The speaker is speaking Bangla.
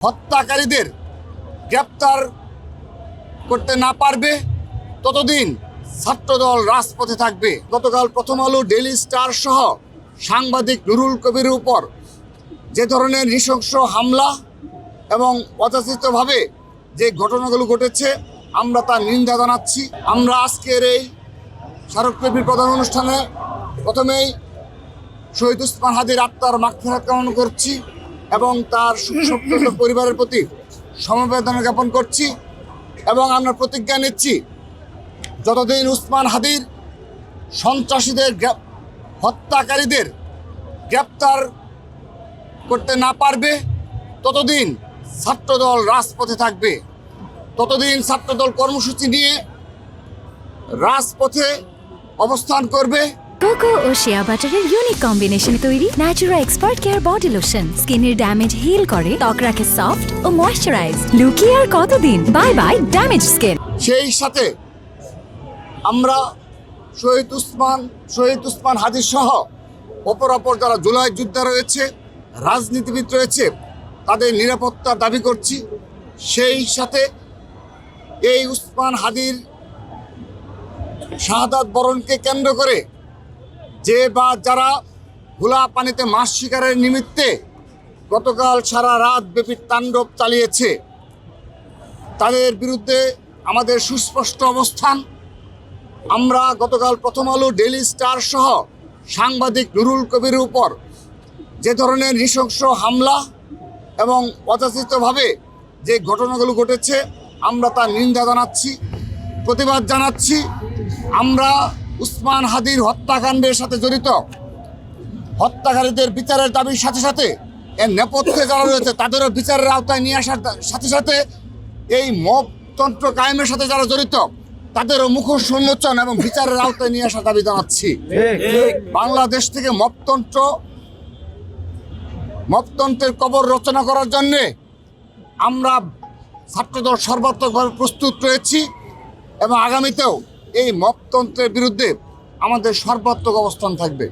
হত্যাকারীদের গ্রেপ্তার করতে না পারবে ততদিন ছাত্রদল রাজপথে থাকবে। গতকাল প্রথম আলো, ডেইলি স্টার সহ সাংবাদিক নুরুল কবিরের উপর যে ধরনের নৃশংস হামলা এবং অযাচিতভাবে যে ঘটনাগুলো ঘটেছে আমরা তার নিন্দা জানাচ্ছি। আমরা আজকের এই স্মারকলিপির প্রধান অনুষ্ঠানে প্রথমেই শহীদ উসমান হাদির আত্মার মাগফিরাত কামনা করছি এবং তার শোকসন্তপ্ত পরিবারের প্রতি সমবেদনা জ্ঞাপন করছি এবং আমরা প্রতিজ্ঞা নিচ্ছি যতদিন উসমান হাদির সন্ত্রাসীদের হত্যাকারীদের গ্রেপ্তার করতে না পারবে ততদিন ছাত্রদল রাজপথে থাকবে। ততদিন ছাত্রদল কর্মসূচি নিয়ে রাজপথে অবস্থান করবে। কোকো ও শিয়া বাটারের ইউনিক কম্বিনেশনে তৈরি Natura expert care body lotion স্কিনের ড্যামেজ হিল করে, ত্বক রাখে সফট ও ময়েশ্চারাইজ। লুকিয়ে আর কতদিন, বাই বাই ড্যামেজ স্কিন। সেই সাথে আমরা শহীদ উসমান হাদি সহ অপর যারা জুলাই যোদ্ধা রয়েছে, রাজনীতিবিদ রয়েছে, তাদের নিরাপত্তার দাবি করছি। সেই সাথে এই উসমান হাদির শাহাদাত বরণকে কেন্দ্র করে যারা ভোলা পানিতে মাছ শিকারের নিমিত্তে গতকাল সারা রাত ব্যাপী তাণ্ডব চালিয়েছে তাদের বিরুদ্ধে আমাদের সুস্পষ্ট অবস্থান। আমরা গতকাল প্রথম আলো, ডেইলি স্টার সহ সাংবাদিক নুরুল কবিরের উপর যে ধরনের নৃশংস হামলা এবং অযাচিতভাবে যে ঘটনাগুলো ঘটেছে আমরা তার নিন্দা জানাচ্ছি, প্রতিবাদ জানাচ্ছি। আমরা উসমান হাদির হত্যাকাণ্ডের সাথে জড়িত হত্যাকারীদের বিচারের দাবির সাথে সাথে এর নেপথ্যে যারা রয়েছে তাদেরও বিচারের আওতায় নিয়ে আসার সাথে সাথে এই মবতন্ত্র কায়েমের সাথে যারা জড়িত তাদেরও মুখোশ উন্মোচন এবং বিচারের আওতায় নিয়ে আসার দাবি জানাচ্ছি। বাংলাদেশ থেকে মবতন্ত্রের কবর রচনা করার জন্যে আমরা ছাত্রদল সর্বাত্মকভাবে প্রস্তুত রয়েছি এবং আগামীতেও এই মবতন্ত্রের বিরুদ্ধে আমাদের সর্বাত্মক অবস্থান থাকবে।